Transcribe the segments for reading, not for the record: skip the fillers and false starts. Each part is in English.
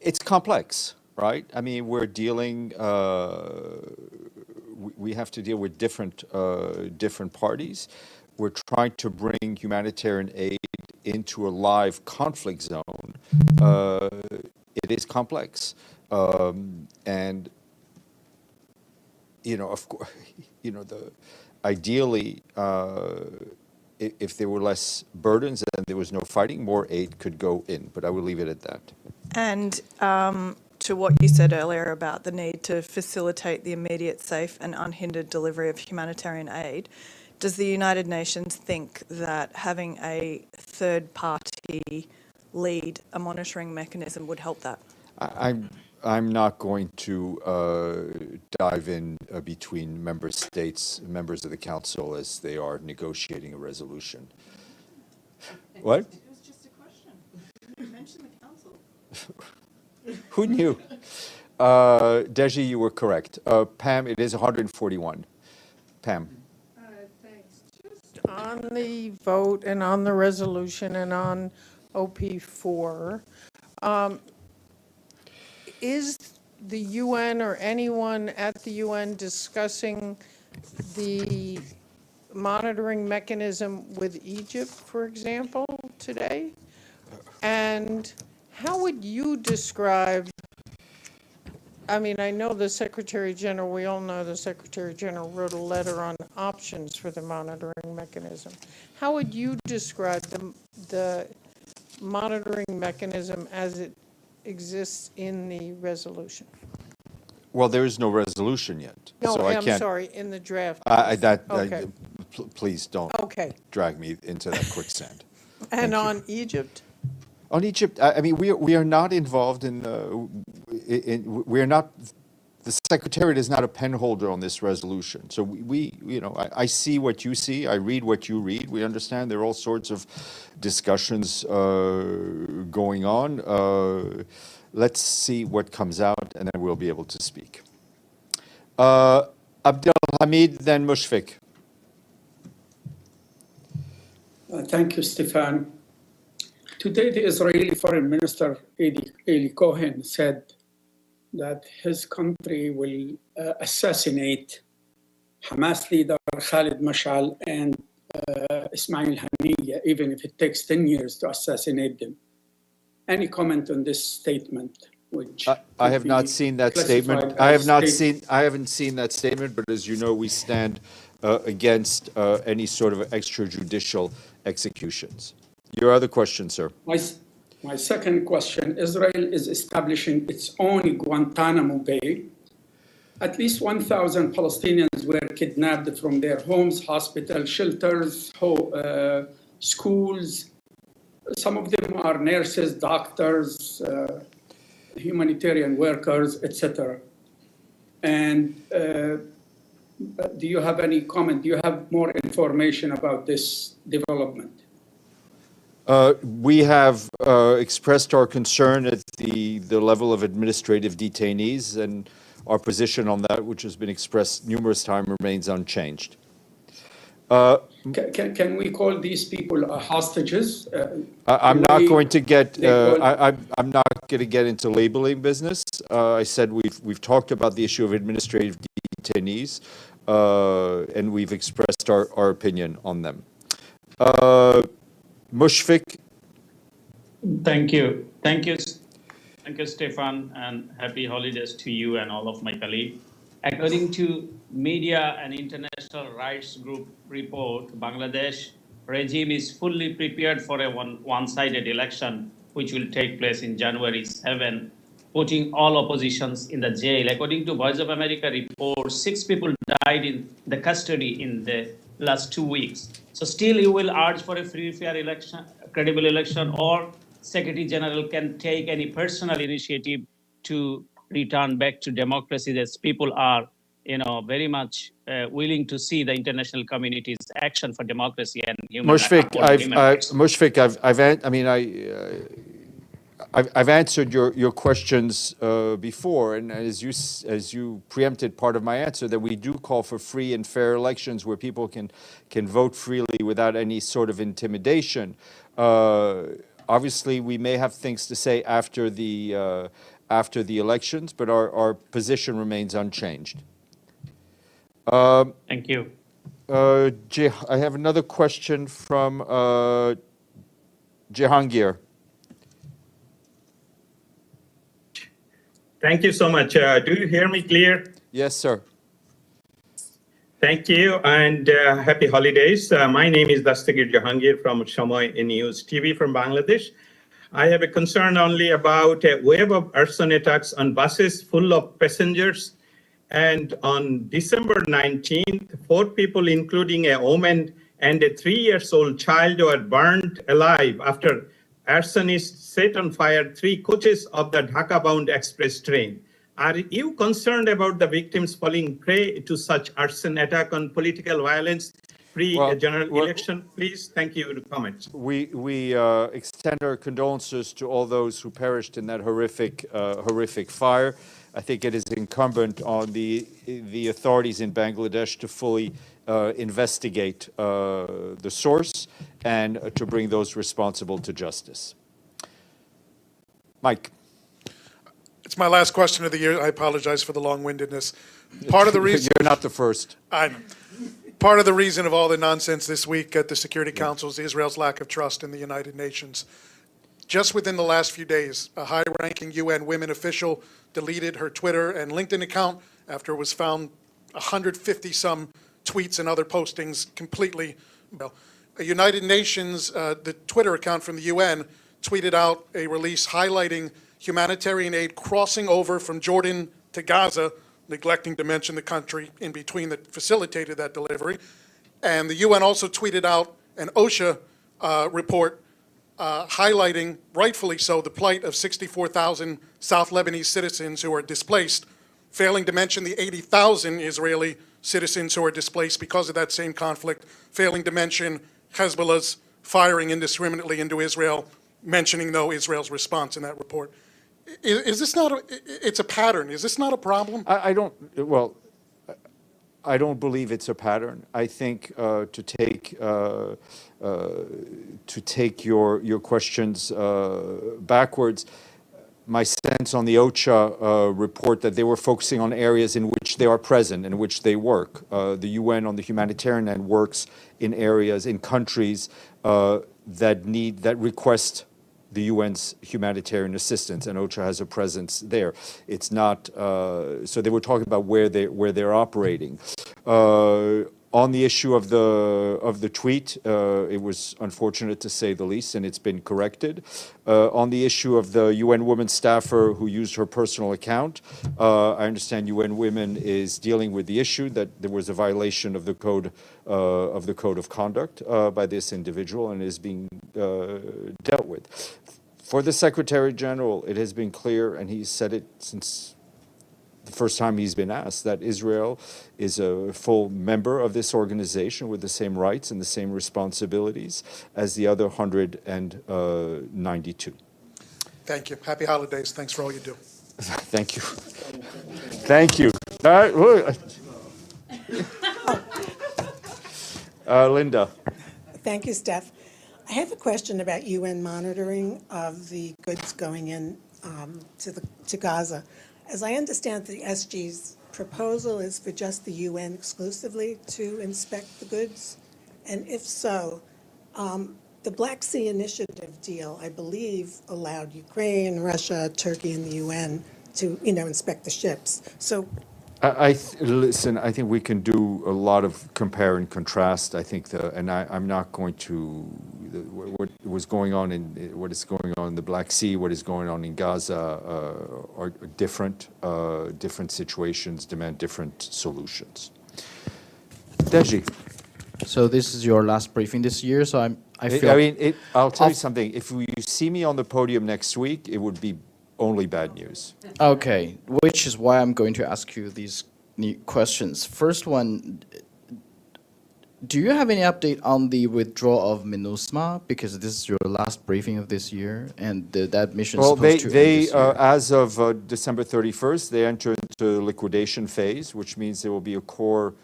It's complex, right? I mean, we're dealing, we have to deal with different parties. We're trying to bring humanitarian aid into a live conflict zone. Uh, it is complex. And, of course, ideally, if there were less burdens and there was no fighting, more aid could go in, but I will leave it at that. And to what you said earlier about the need to facilitate the immediate, safe and unhindered delivery of humanitarian aid, does the United Nations think that having a third party lead a monitoring mechanism would help that? I'm not going to dive in between member states, members of the council, as they are negotiating a resolution. What? It was just a question. You mentioned the council. Who knew? Deji, you were correct. Pam, it is 141. Pam. Thanks. Just on the vote and on the resolution and on OP4, is the UN or anyone at the UN discussing the monitoring mechanism with Egypt, for example, today? And how would you describe, I mean, I know the Secretary General, we all know the Secretary General wrote a letter on options for the monitoring mechanism. How would you describe the monitoring mechanism as it exists in the resolution? Well, there is no resolution yet, No, so I I'm can't. sorry, in the draft. Okay. Okay. Please don't Okay. drag me into that quicksand. And Thank you. on Egypt? On Egypt, I mean, we are not involved we are not, the Secretariat is not a penholder on this resolution. So I see what you see, I read what you read. We understand there are all sorts of discussions going on. Let's see what comes out, and then we'll be able to speak. Abdel Hamid, then Mushfiq. Thank you, Stefan. Today, the Israeli Foreign Minister Eli Cohen said that his country will assassinate Hamas leader Khalid Mashal and Ismail Haniyeh, even if it takes 10 years to assassinate them. Any comment on this statement? Which I have not seen that statement. I haven't seen that statement, but as you know, we stand against any sort of extrajudicial executions. Your other question, sir. My second question, Israel is establishing its own Guantanamo Bay. At least 1,000 Palestinians were kidnapped from their homes, hospitals, shelters, schools. Some of them are nurses, doctors, humanitarian workers, etc. And do you have any comment? Do you have more information about this development? We have expressed our concern at the level of administrative detainees, and our position on that, which has been expressed numerous times, remains unchanged. Can we call these people hostages? I'm not going to get. I'm not going to get into labeling business. I said we've talked about the issue of administrative detainees, and we've expressed our opinion on them. Mushfiq. Thank you, Stefan, and happy holidays to you and all of my colleagues. According to media and international rights group report, Bangladesh regime is fully prepared for a one-sided election, which will take place in January 7, putting all oppositions in the jail. According to Voice of America report, 6 people died in the custody in the last 2 weeks. So still you will urge for a free, fair election, credible election, or Secretary General can take any personal initiative to return back to democracy, as people are, very much willing to see the international community's action for democracy and human rights. Mushfiq, I've answered your questions before, and as you preempted part of my answer, that we do call for free and fair elections where people can vote freely without any sort of intimidation. obviously, we may have things to say after the elections, but our position remains unchanged. Thank you. I have another question from Jehangir. Thank you so much. Do you hear me clear? Yes, sir. Thank you, and happy holidays. My name is Dastagir Jahangir from Shamoy News TV from Bangladesh. I have a concern only about a wave of arson attacks on buses full of passengers. And on December 19th, 4 people, including a woman and a 3-year-old child, were burned alive after arsonists set on fire 3 coaches of the Dhaka-bound express train. Are you concerned about the victims falling prey to such arson attack on political violence pre-general election? Please, thank you to comment. We extend our condolences to all those who perished in that horrific fire. I think it is incumbent on the authorities in Bangladesh to fully investigate the source and to bring those responsible to justice. Mike. It's my last question of the year. I apologize for the long-windedness. Part of the reason You're not the first. I know. Part of the reason of all the nonsense this week at the Security Council is Israel's lack of trust in the United Nations. Just within the last few days, a high-ranking UN women official deleted her Twitter and LinkedIn account after it was found 150-some tweets and other postings completely. Well, a United Nations, the Twitter account from the UN, tweeted out a release highlighting humanitarian aid crossing over from Jordan to Gaza, neglecting to mention the country in between that facilitated that delivery. And the UN also tweeted out an OSHA report highlighting, rightfully so, the plight of 64,000 South Lebanese citizens who are displaced, failing to mention the 80,000 Israeli citizens who are displaced because of that same conflict, failing to mention Hezbollah's firing indiscriminately into Israel, mentioning, though, Israel's response in that report. Is this not it's a pattern. Is this not a problem? I don't believe it's a pattern. I think to take your questions backwards, my sense on the OCHA report that they were focusing on areas in which they are present, in which they work. The UN on the humanitarian end works in areas, in countries that request the UN's humanitarian assistance, and OCHA has a presence there. It's not, so they were talking about where they're operating. On the issue of the tweet, it was unfortunate to say the least, and it's been corrected. On the issue of the UN Women staffer who used her personal account, I understand UN Women is dealing with the issue that there was a violation of the code of conduct by this individual and is being dealt with. For the Secretary General, it has been clear, and he's said it since the first time he's been asked, that Israel is a full member of this organization with the same rights and the same responsibilities as the other 192. Thank you. Happy holidays. Thanks for all you do. Thank you. Thank you. Linda. Thank you, Steph. I have a question about UN monitoring of the goods going in to Gaza. As I understand, the SG's proposal is for just the UN exclusively to inspect the goods, and if so, the Black Sea Initiative deal, I believe, allowed Ukraine, Russia, Turkey, and the UN to, inspect the ships. So, Listen, I think we can do a lot of compare and contrast. I think I'm not going to what is going on in the Black Sea, what is going on in Gaza are different. Different situations demand different solutions. Deji. So this is your last briefing this year. So I feel. I'll tell you something. If you see me on the podium next week, it would be only bad news. Okay, which is why I'm going to ask you these questions. First one, do you have any update on the withdrawal of MINUSMA? Because this is your last briefing of this year, and that mission is supposed to end this year. As of December 31st, they enter into liquidation phase, which means there will be a core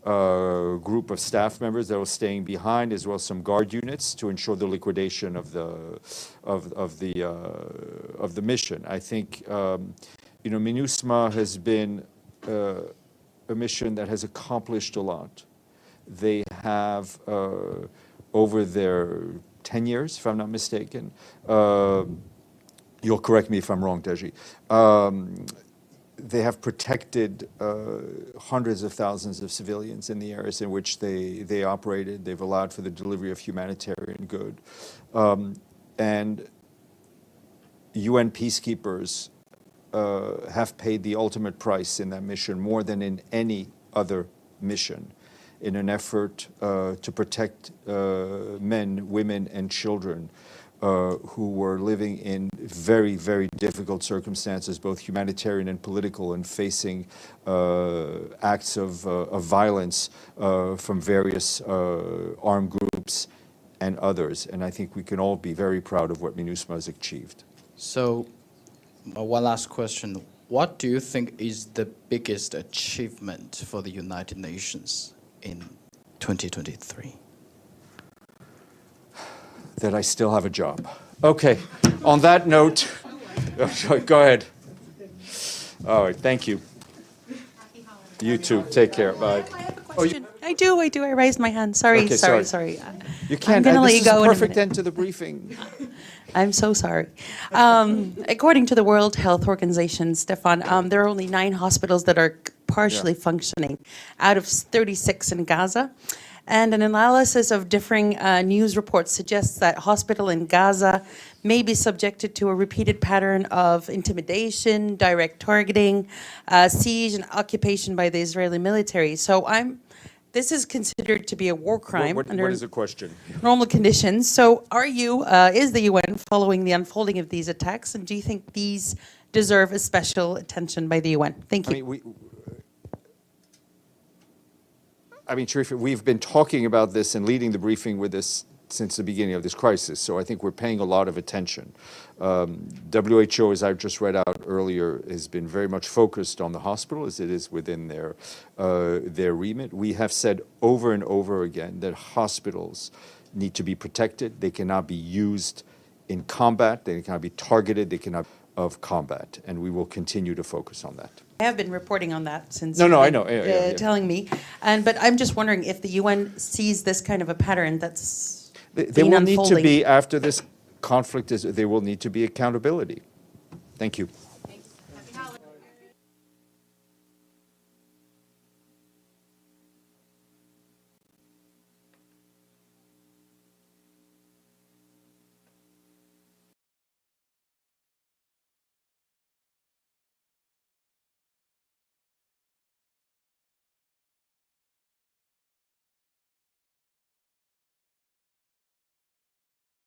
group of staff members that are staying behind, as well as some guard units to ensure the liquidation of the mission. I think MINUSMA has been a mission that has accomplished a lot. They have, over their 10 years, if I'm not mistaken, you'll correct me if I'm wrong, Deji, they have protected hundreds of thousands of civilians in the areas in which they operated. They've allowed for the delivery of humanitarian good. And UN peacekeepers have paid the ultimate price in that mission, more than in any other mission, in an effort to protect men, women, and children who were living in very, very difficult circumstances, both humanitarian and political, and facing acts of violence from various armed groups and others. And I think we can all be very proud of what MINUSMA has achieved. So, one last question. What do you think is the biggest achievement for the United Nations in 2023? That I still have a job. Okay, on that note, go ahead. All right, thank you. You too, take care, bye. I have a question. I do. I raised my hand. Sorry. Okay, sorry. You can't, I'm gonna let this you is go the in a perfect minute. end to the briefing. I'm so sorry. According to the World Health Organization, Stefan, there are only 9 hospitals that are partially functioning out of 36 in Gaza. And an analysis of differing news reports suggests that hospital in Gaza may be subjected to a repeated pattern of intimidation, direct targeting, siege, and occupation by the Israeli military. So this is considered to be a war crime What under is the question? normal conditions. So is the UN following the unfolding of these attacks? And do you think these deserve a special attention by the UN? Thank you. Sharif, we've been talking about this and leading the briefing with this since the beginning of this crisis, so I think we're paying a lot of attention. WHO, as I just read out earlier, has been very much focused on the hospital, as it is within their remit. We have said over and over again that hospitals need to be protected. They cannot be used in combat. They cannot be targeted. They cannot of combat, and we will continue to focus on that. I have been reporting on that since No, you've I been, know. Yeah. telling me. But I'm just wondering if the UN sees this kind of a pattern that's There been will need to unfolding. be, after this conflict, there will need to be accountability. Thank you.